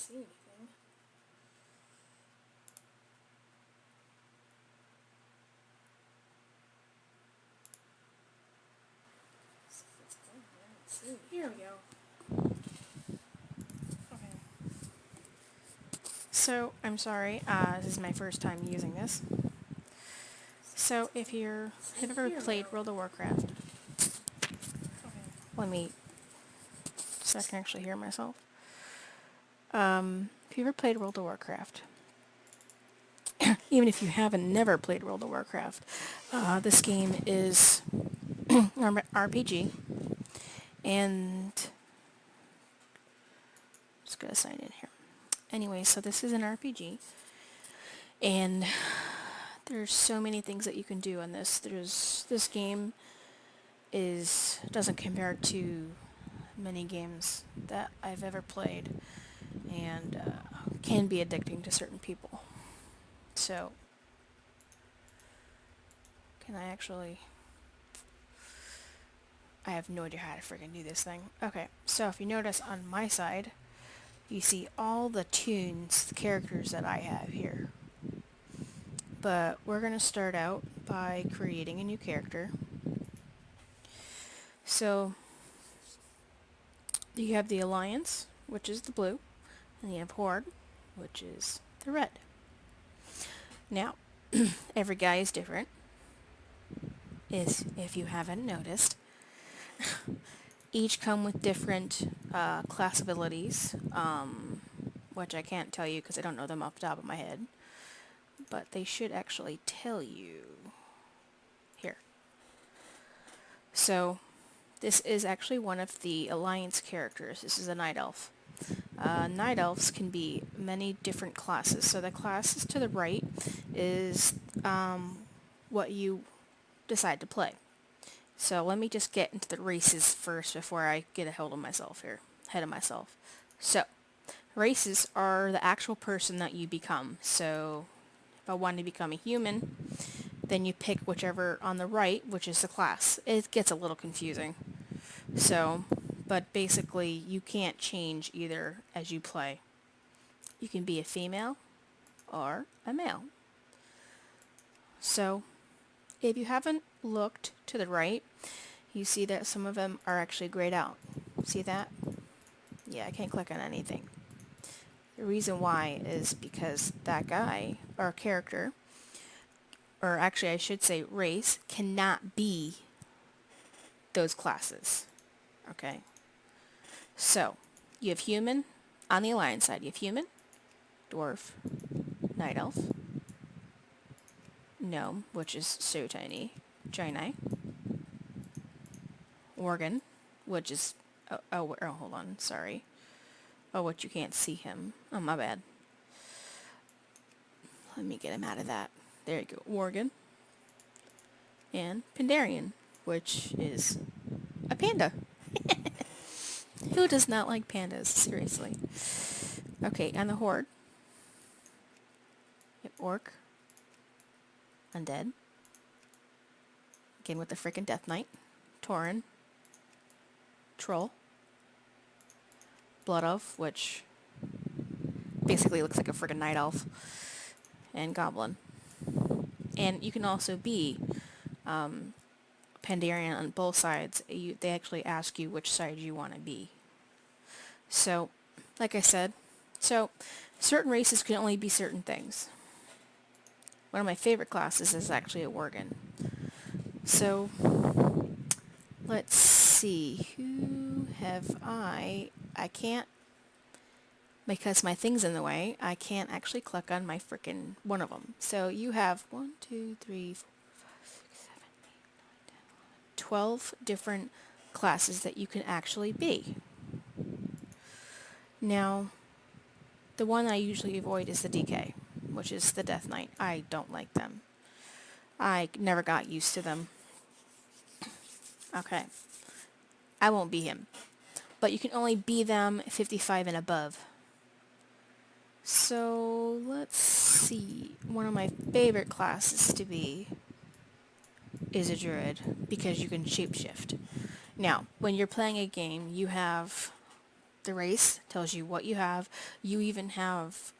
see anything. Here we go. Okay. So, I'm sorry, this is my first time using this. So, if you have ever played World of Warcraft, let me, so I can actually hear myself. If you ever played World of Warcraft, even if you haven't never played World of Warcraft, this game is an RPG, and just gonna sign in here. Anyway, so this is an RPG, and there's so many things that you can do on this. This game doesn't compare to many games that I've ever played, and can be addicting to certain people. So, can I actually... I have no idea how to freaking do this thing. Okay, so if you notice on my side, you see all the tunes, the characters that I have here. But we're going to start out by creating a new character. So, you have the Alliance, which is the blue, and you have Horde, which is the red. Now, every guy is different, if you haven't noticed. Each come with different class abilities, which I can't tell you because I don't know them off the top of my head. But they should actually tell you here. So, this is actually one of the Alliance characters. This is a Night Elf. Night Elves can be many different classes. So the classes to the right is what you decide to play. So let me just get into the races first before I get ahead of myself here. So, races are the actual person that you become. So, if I want to become a human, then you pick whichever on the right, which is the class. It gets a little confusing. So, but basically, you can't change either as you play. You can be a female or a male. So, if you haven't looked to the right, you see that some of them are actually grayed out. See that? Yeah, I can't click on anything. The reason why is because that guy, or character, or actually I should say race, cannot be those classes. Okay? So, you have human, on the Alliance side, you have human, dwarf, night elf, gnome, which is so tiny, Draenei, Worgen, which is, hold on, sorry. Oh, what, you can't see him. Oh, my bad. Let me get him out of that. There you go, Worgen. And Pandarian, which is a panda. Who does not like pandas? Seriously. Okay, and the Horde. Yep, Orc. Undead. Again with the frickin' Death Knight. Tauren. Troll. Blood Elf, which basically looks like a frickin' Night Elf. And Goblin. And you can also be Pandarian on both sides. They actually ask you which side you want to be. So, like I said, certain races can only be certain things. One of my favorite classes is actually a Worgen. So, let's see, who have I can't, because my thing's in the way, I can't actually click on my frickin' one of them. So you have 1, 2, 3, 4, 5, 6, 7, 8, 9, 10, 11, 12 different classes that you can actually be. Now, the one I usually avoid is the DK, which is the Death Knight. I don't like them. I never got used to them. Okay. I won't be him. But you can only be them 55 and above. So, let's see. One of my favorite classes to be is a druid, because you can shapeshift. Now, when you're playing a game, you have the race, tells you what you have. You even have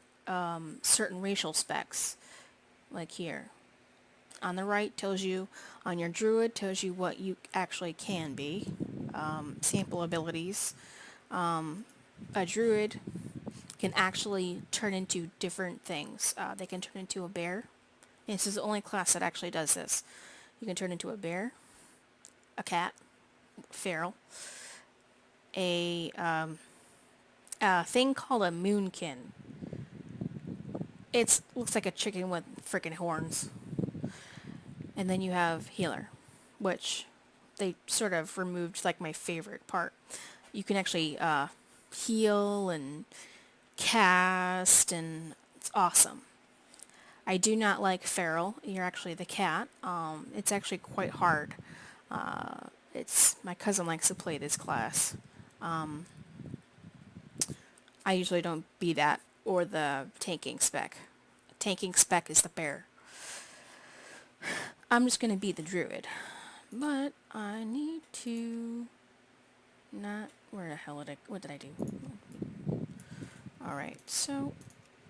certain racial specs, like here. On the right tells you, on your druid, tells you what you actually can be. Sample abilities. A druid can actually turn into different things. They can turn into a bear. And this is the only class that actually does this. You can turn into a bear, a cat, feral, a thing called a moonkin. It looks like a chicken with freaking horns. And then you have healer, which they sort of removed like my favorite part. You can actually heal and cast, and it's awesome. I do not like feral. You're actually the cat. It's actually quite hard. It's my cousin likes to play this class. I usually don't be that or the tanking spec. Tanking spec is the bear. I'm just gonna be the druid, but I need to not. Where the hell did I? What did I do? All right, so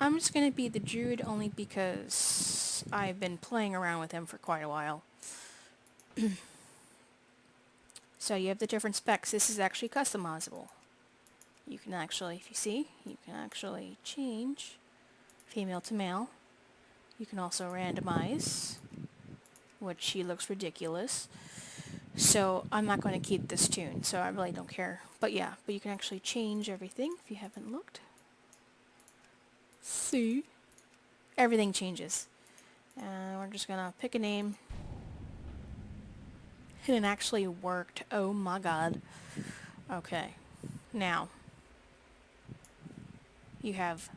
I'm just gonna be the druid only because I've been playing around with him for quite a while. So you have the different specs. This is actually customizable. You can actually, if you see, you can actually change female to male. You can also randomize, which she looks ridiculous. So I'm not going to keep this tune, so I really don't care. But yeah, but you can actually change everything if you haven't looked. See? Everything changes. And we're just going to pick a name. And it actually worked. Oh my god. Okay. Now, you have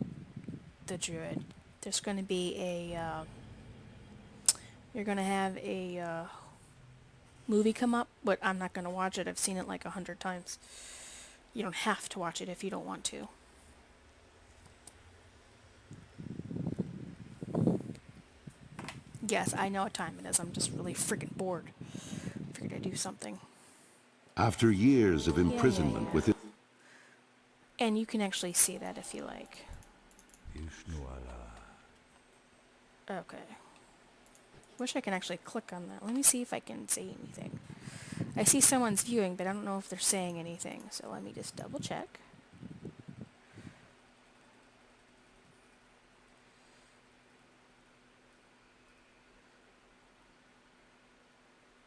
the druid. There's going to be a, you're going to have a movie come up, but I'm not going to watch it. I've seen it like 100 times. You don't have to watch it if you don't want to. Yes, I know what time it is. I'm just really freaking bored. Figured I'd do something. After years of imprisonment with it. And you can actually see that if you like. Okay. Wish I can actually click on that. Let me see if I can say anything. I see someone's viewing, but I don't know if they're saying anything. So let me just double check.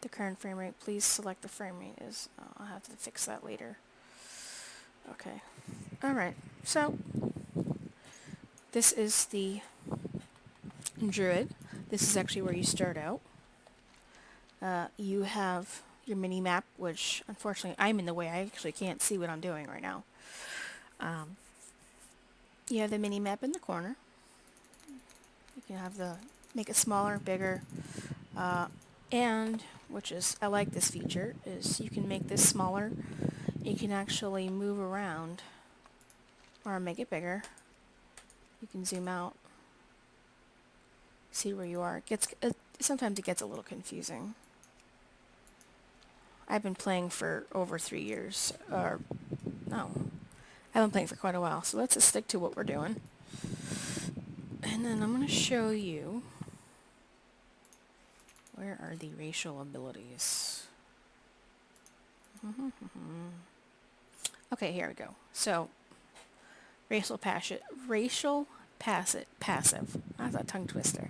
The current frame rate, please select the frame rate is. I'll have to fix that later. Okay. Alright, so this is the druid. This is actually where you start out. You have your mini map, which unfortunately I'm in the way. I actually can't see what I'm doing right now. You have the mini map in the corner. You can have make it smaller, bigger, and which is, I like this feature, is you can make this smaller. You can actually move around or make it bigger. You can zoom out, see where you are. Sometimes it gets a little confusing. I've been playing for over 3 years, or no, I've been playing for quite a while, so let's just stick to what we're doing. And then I'm going to show you, where are the racial abilities? Okay, here we go. So, racial passive. That's a tongue twister.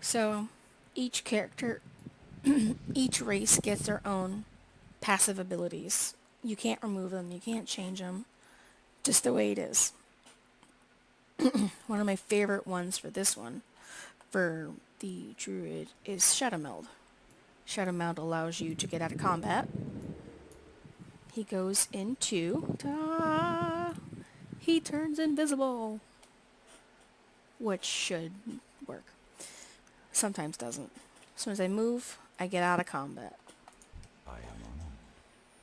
So, each character, each race gets their own passive abilities. You can't remove them. You can't change them. Just the way it is. One of my favorite ones for this one, for the druid, is Shadow Meld. Shadow Meld allows you to get out of combat. He goes into... he turns invisible. Which should work. Sometimes doesn't. As soon as I move, I get out of combat.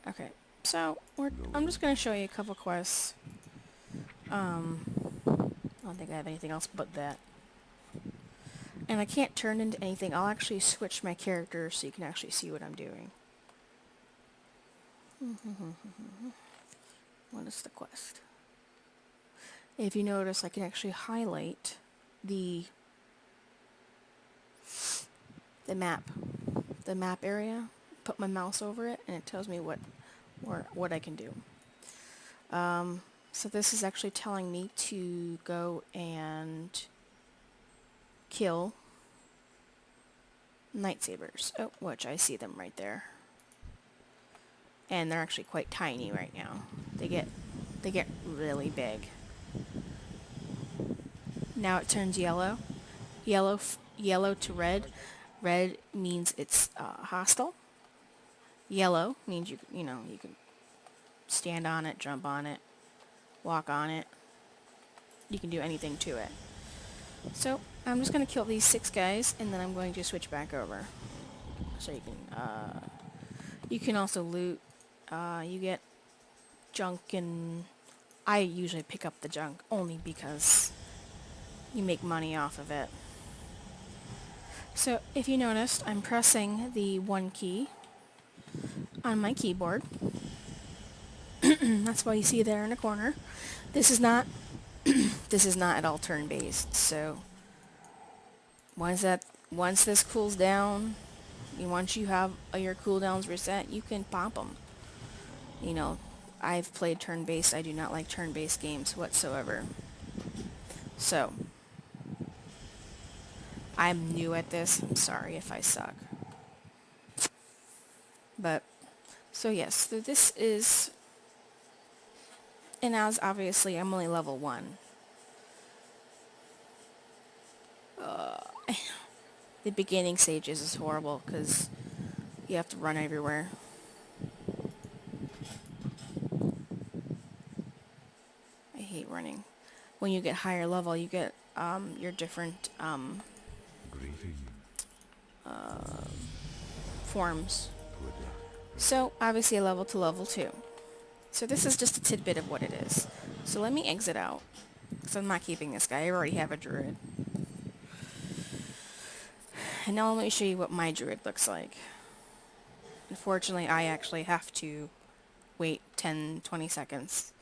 Okay, so I'm just going to show you a couple quests. I don't think I have anything else but that. And I can't turn into anything. I'll actually switch my character so you can actually see what I'm doing. What is the quest? If you notice, I can actually highlight the map, area, put my mouse over it, and it tells me what I can do. So this is actually telling me to go and kill lightsabers. Oh, which I see them right there. And they're actually quite tiny right now. They get really big. Now it turns yellow. Yellow to red. Red means it's hostile. Yellow means you can stand on it, jump on it, walk on it. You can do anything to it. So I'm just going to kill these 6 guys, and then I'm going to switch back over. So you can also loot. You get junk, and I usually pick up the junk only because you make money off of it. So if you noticed, I'm pressing the 1 key on my keyboard. That's why you see there in the corner. This is not at all turn-based. So once this cools down, once you have your cooldowns reset, you can pop them. You know, I've played turn-based. I do not like turn-based games whatsoever. So I'm new at this. I'm sorry if I suck. But so yes, so this is, and as obviously I'm only level 1. The beginning stages is horrible because you have to run everywhere. I hate running. When you get higher level, you get your different forms. So obviously a level to level 2. So this is just a tidbit of what it is. So let me exit out, because I'm not keeping this guy. I already have a druid. And now let me show you what my druid looks like. Unfortunately, I actually have to wait 10-20 seconds.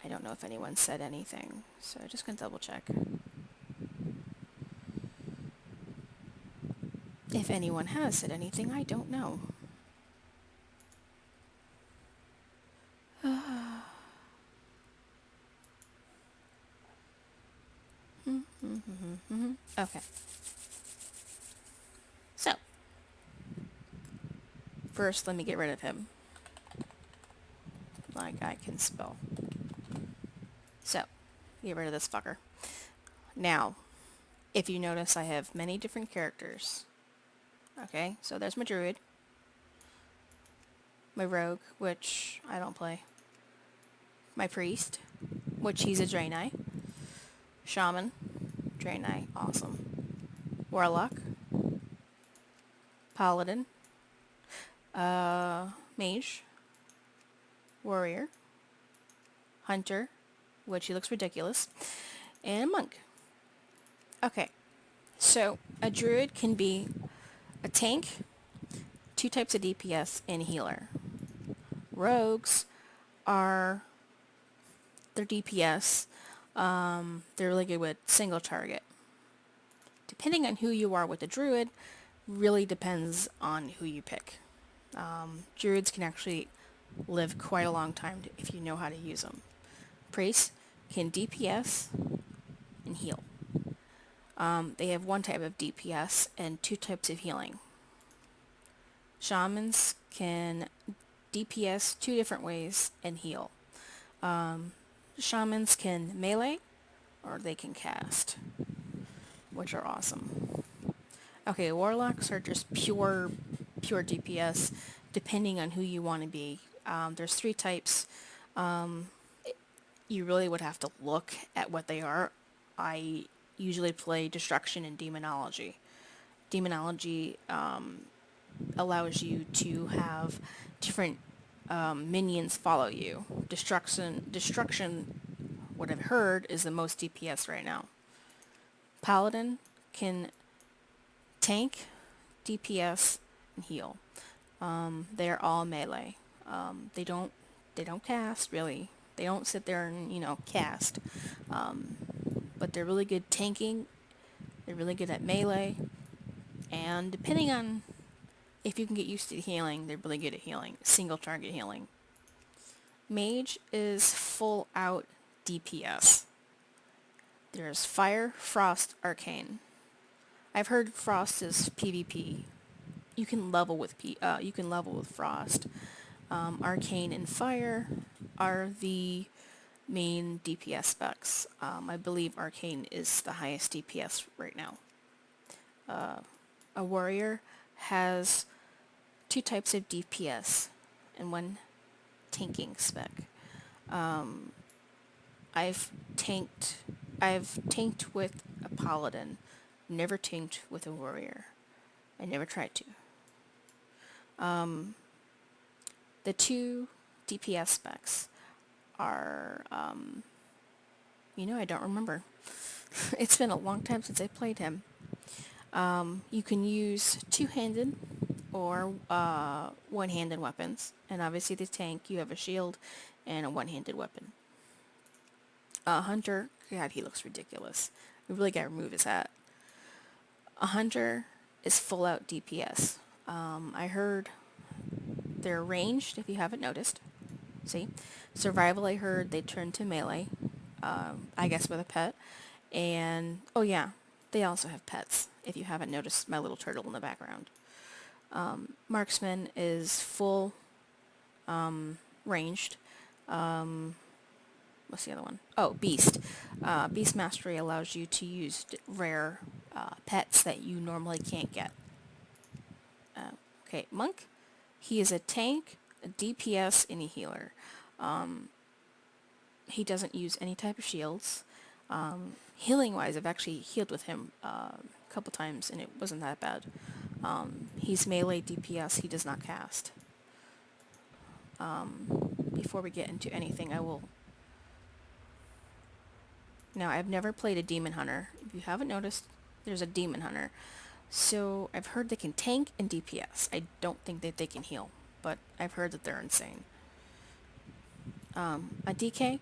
I don't know if anyone said anything, so I'm just going to double check. If anyone has said anything, I don't know. Okay. So, first let me get rid of him. My guy can spell. So, get rid of this fucker. Now, if you notice, I have many different characters. Okay, so there's my druid. My rogue, which I don't play. My priest, which he's a Draenei. Shaman, Draenei, awesome. Warlock. Paladin. Mage. Warrior. Hunter, which he looks ridiculous. And a monk. Okay, so a druid can be a tank, 2 types of DPS, and healer. Rogues are their DPS. They're really good with single target. Depending on who you are with the druid, really depends on who you pick. Druids can actually live quite a long time if you know how to use them. Priests can DPS and heal. They have 1 type of DPS and 2 types of healing. Shamans can DPS 2 different ways and heal. Shamans can melee or they can cast, which are awesome. Okay, warlocks are just pure DPS, depending on who you want to be. There's 3 types. You really would have to look at what they are. I usually play destruction and demonology. Demonology allows you to have different minions follow you. Destruction, what I've heard, is the most DPS right now. Paladin can tank, DPS, and heal. They're all melee. They don't cast really. They don't sit there and cast. But they're really good tanking. They're really good at melee, and depending on if you can get used to healing, they're really good at healing. Single target healing. Mage is full out DPS. There's Fire, Frost, Arcane. I've heard Frost is PvP. You can level with Frost. Arcane and Fire are the main DPS specs. I believe Arcane is the highest DPS right now. A warrior has two types of DPS and one tanking spec. I've tanked with a paladin, never tanked with a warrior. I never tried to. The two DPS specs are, I don't remember. It's been a long time since I played him. You can use two-handed or one-handed weapons, and obviously the tank, you have a shield and a one-handed weapon. Hunter, God, he looks ridiculous. We really gotta remove his hat. A hunter is full-out DPS. I heard they're ranged, if you haven't noticed. See? Survival, I heard they turned to melee, I guess with a pet. And, oh yeah, they also have pets, if you haven't noticed my little turtle in the background. Marksman is full ranged. What's the other one? Oh, Beast. Beast Mastery allows you to use rare pets that you normally can't get. Okay, Monk. He is a tank, a DPS, and a healer. He doesn't use any type of shields. Healing-wise, I've actually healed with him a couple times, and it wasn't that bad. He's melee DPS. He does not cast. Before we get into anything, I will... Now, I've never played a Demon Hunter. If you haven't noticed, there's a Demon Hunter. So, I've heard they can tank and DPS. I don't think that they can heal, but I've heard that they're insane. A DK,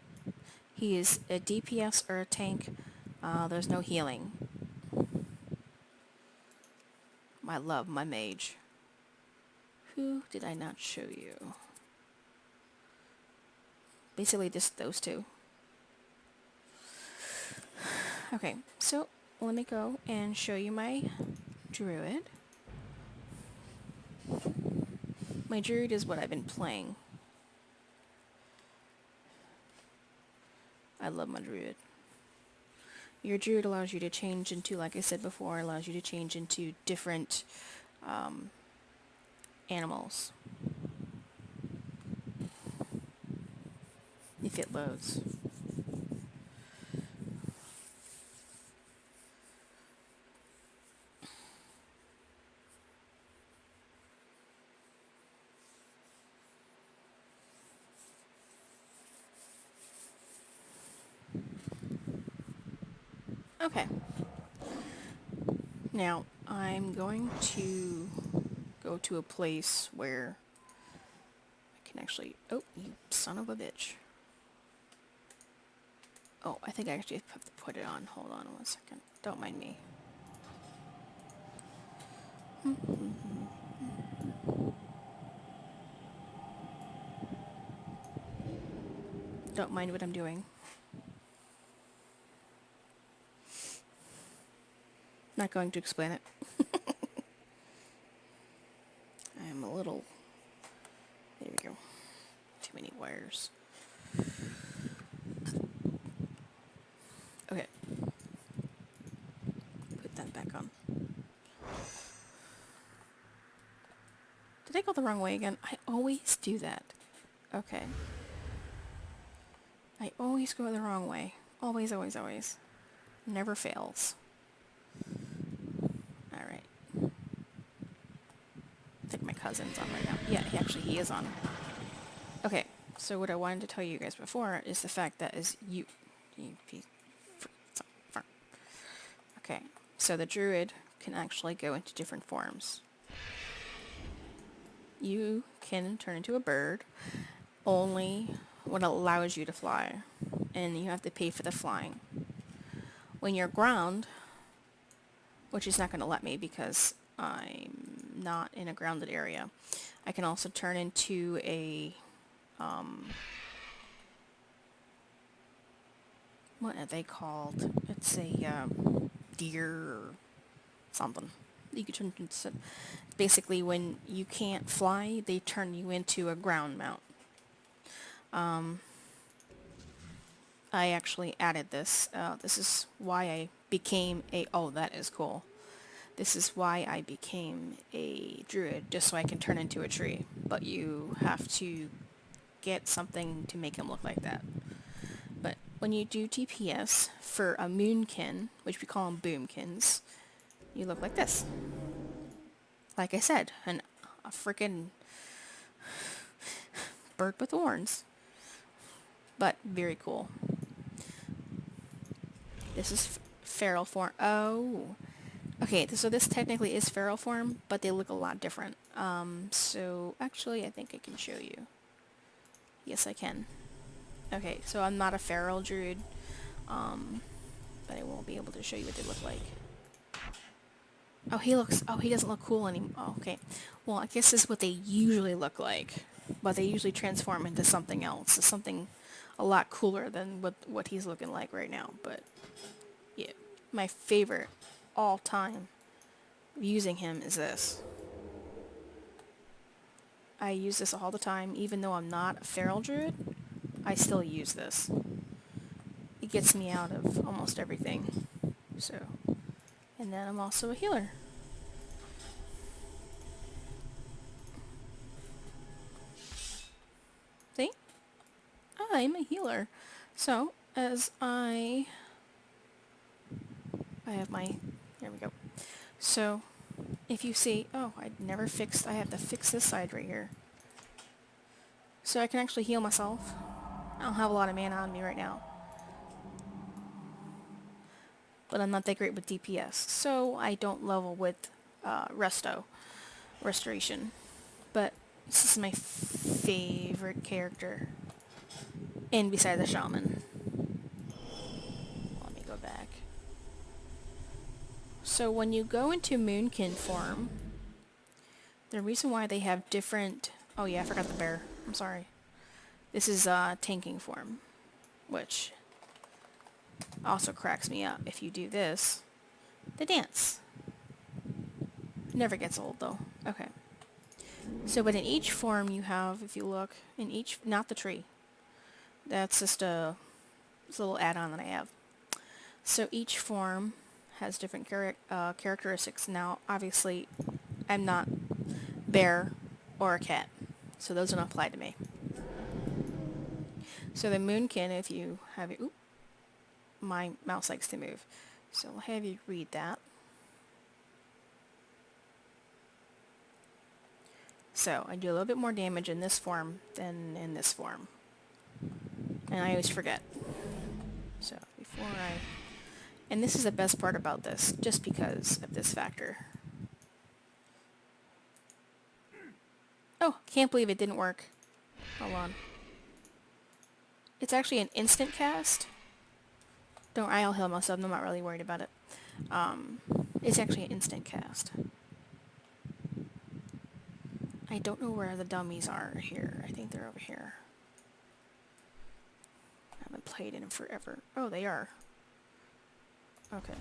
he is a DPS or a tank. There's no healing. I love my mage. Who did I not show you? Basically just those two. Okay, so let me go and show you my druid. My druid is what I've been playing. I love my druid. Your druid allows you to change into, like I said before, allows you to change into different animals. If it loads. Okay. Now, I'm going to go to a place where I can actually... Oh, you son of a bitch. Oh, I think I actually have to put it on. Hold on 1 second. Don't mind me. Don't mind what I'm doing. Not going to explain it. I'm a little... There we go. Too many wires. Okay. Put that back on. Did I go the wrong way again? I always do that. Okay. I always go the wrong way. Always, always, always. Never fails. Alright. I think my cousin's on right now. Yeah, he is on. Okay, so what I wanted to tell you guys before is the fact that Okay, so the druid can actually go into different forms. you can turn into a bird only when it allows you to fly, and you have to pay for the flying. When you're ground, which is not going to let me because I'm not in a grounded area, I can also turn into a, what are they called? It's a deer or something. You can turn into, basically when you can't fly, they turn you into a ground mount. I actually added this. This is why I became a, oh, that is cool. This is why I became a druid, just so I can turn into a tree. But you have to get something to make him look like that. But when you do DPS for a moonkin, which we call them boomkins, you look like this. Like I said, a freaking bird with horns. But very cool. This is feral form. Oh. Okay, so this technically is feral form, but they look a lot different. So actually I think I can show you. Yes, I can. Okay, so I'm not a feral druid, but I won't be able to show you what they look like. Oh, he doesn't look cool anymore. Oh, okay. Well, I guess this is what they usually look like, but they usually transform into something else, something a lot cooler than what he's looking like right now. But yeah, my favorite all time using him is this. I use this all the time, even though I'm not a feral druid, I still use this. It gets me out of almost everything. So, and then I'm also a healer. See? I'm a healer. So, as I have my, there we go. So, if you see, oh, I have to fix this side right here. So I can actually heal myself. I don't have a lot of mana on me right now. But I'm not that great with DPS, so I don't level with restoration. But this is my favorite character. And besides the shaman. Let me go back. So when you go into Moonkin form, the reason why they have different... Oh yeah, I forgot the bear. I'm sorry. This is tanking form, which also cracks me up. If you do this, the dance. Never gets old though. Okay. So, but in each form you have, if you look, in each, not the tree. That's just a little add-on that I have. So each form has different characteristics. Now, obviously, I'm not bear or a cat, so those don't apply to me. So the moonkin, if you have it, oop, my mouse likes to move, so I'll have you read that. So I do a little bit more damage in this form than in this form, and I always forget. So before and this is the best part about this, just because of this factor. Oh, can't believe it didn't work. Hold on. It's actually an instant cast. I'll heal myself, I'm not really worried about it. It's actually an instant cast. I don't know where the dummies are here. I think they're over here. I haven't played in them forever. Oh, they are. Okay.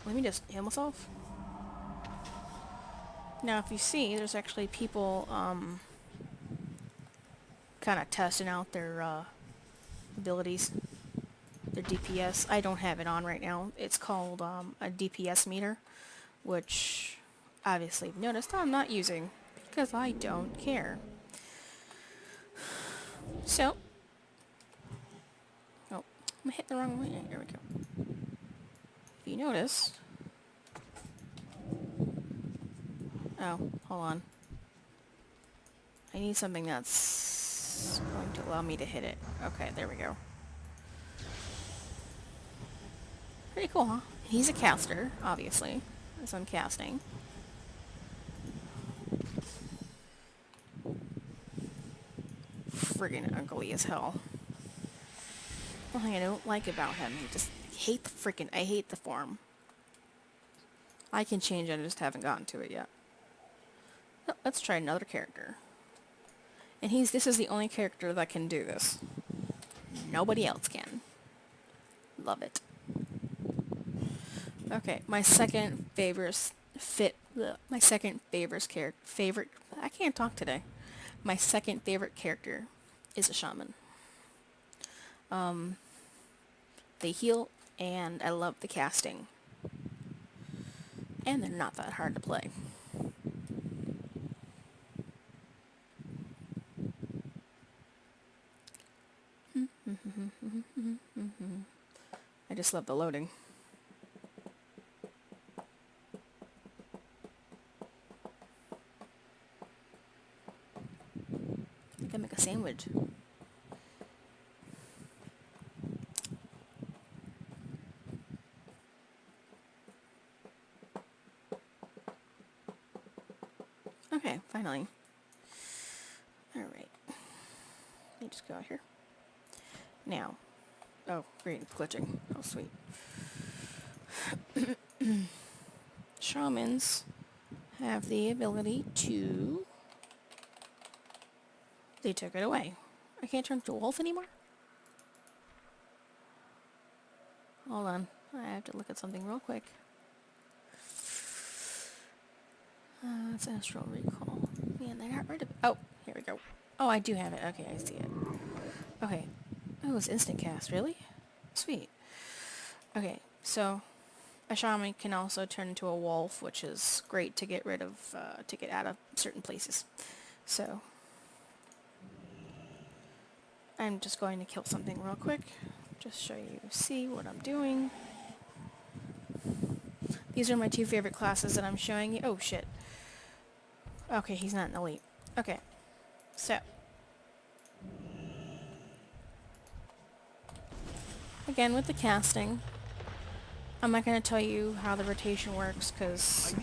Let me just heal myself. Now, if you see, there's actually people, kind of testing out their, abilities. Their DPS. I don't have it on right now. It's called, a DPS meter, which, obviously, you've noticed I'm not using, because I don't care. So, oh, I'm hitting the wrong way. There we go. If you notice, oh, hold on. I need something that's going to allow me to hit it. Okay, there we go. Pretty cool, huh? He's a caster, obviously, as I'm casting. friggin' ugly as hell. One thing I don't like about him, I hate the form. I can change it, I just haven't gotten to it yet. Oh, let's try another character. And this is the only character that can do this. Nobody else can. Love it. Okay, my second favorite I can't talk today. My second favorite character is a shaman. They heal, and I love the casting. And they're not that hard to play. I just love the loading. I can make a sandwich. Okay, finally. Alright. Let me just go out here. Now. Oh, great, it's glitching. Oh, sweet. Shamans have the ability to... They took it away. I can't turn into a wolf anymore? Hold on. I have to look at something real quick. It's Astral Recall. Man, they got rid of it. Oh, here we go. Oh, I do have it. Okay, I see it. Okay. Oh, it's instant cast. Really? Sweet. Okay, so a shaman can also turn into a wolf, which is great to get rid of, to get out of certain places. So, I'm just going to kill something real quick. Just show you, see what I'm doing. These are my two favorite classes that I'm showing you. Oh, shit. Okay, he's not an elite. Okay, so. Again, with the casting, I'm not going to tell you how the rotation works, because...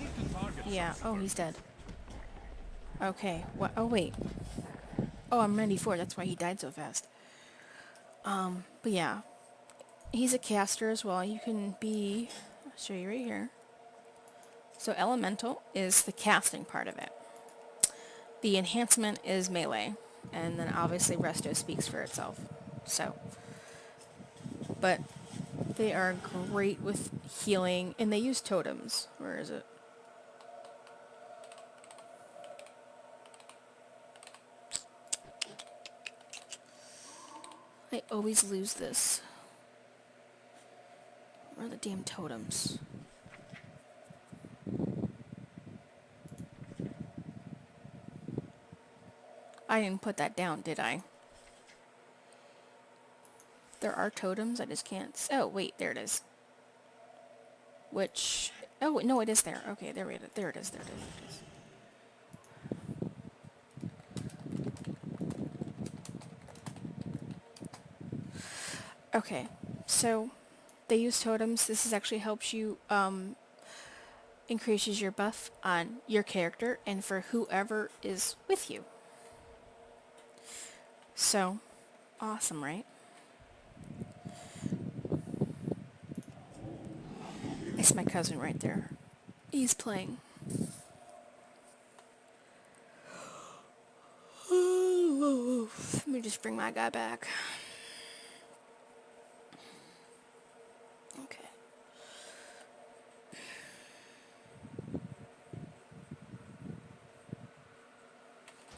Yeah, oh, he's dead. Okay, what? Oh, wait. Oh, I'm 94, that's why he died so fast. But yeah. He's a caster as well. You can be... I'll show you right here. So elemental is the casting part of it. The enhancement is melee. And then obviously resto speaks for itself. So. But they are great with healing. And they use totems. Where is it? I always lose this. Where are the damn totems? I didn't put that down, did I? There are totems, I just can't... Oh, wait, there it is. Which... Oh, no, it is there. Okay, there it is, there it is. Okay, so they use totems. This actually helps you, increases your buff on your character and for whoever is with you. So, awesome, right? It's my cousin right there. He's playing. Let me just bring my guy back. Okay.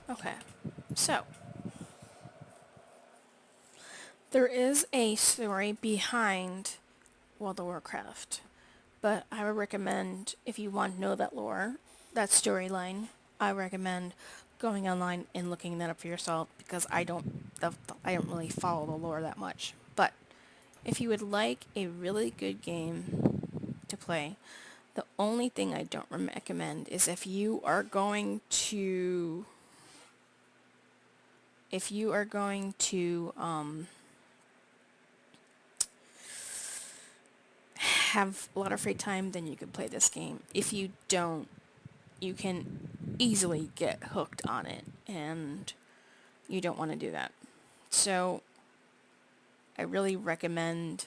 Okay. So, there is a story behind World of Warcraft, but I would recommend, if you want to know that lore, that storyline, I recommend going online and looking that up for yourself, because I don't really follow the lore that much. But if you would like a really good game to play, the only thing I don't recommend is if you are going to have a lot of free time, then you could play this game. If you don't, you can easily get hooked on it, and you don't want to do that. So I really recommend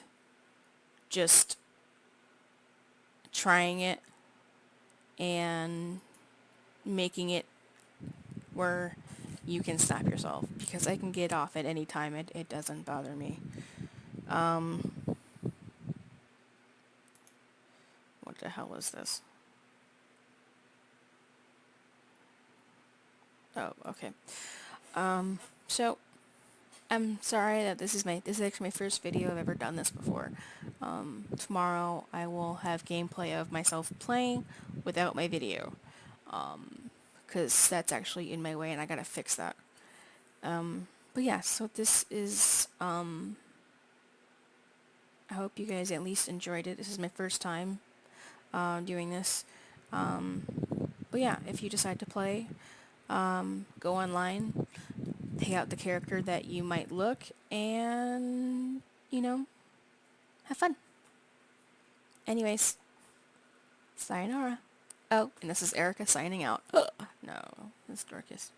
just trying it and making it where you can stop yourself, because I can get off at any time. It doesn't bother me. What the hell is this? Oh, okay. So I'm sorry that this is actually my first video I've ever done this before. Tomorrow I will have gameplay of myself playing without my video, because that's actually in my way and I gotta fix that. But yeah, so this is, I hope you guys at least enjoyed it. This is my first time doing this. But yeah, if you decide to play, go online, pick out the character that you might look, and, have fun. Anyways, sayonara. Oh, and this is Erica signing out. No, that's Dorcas.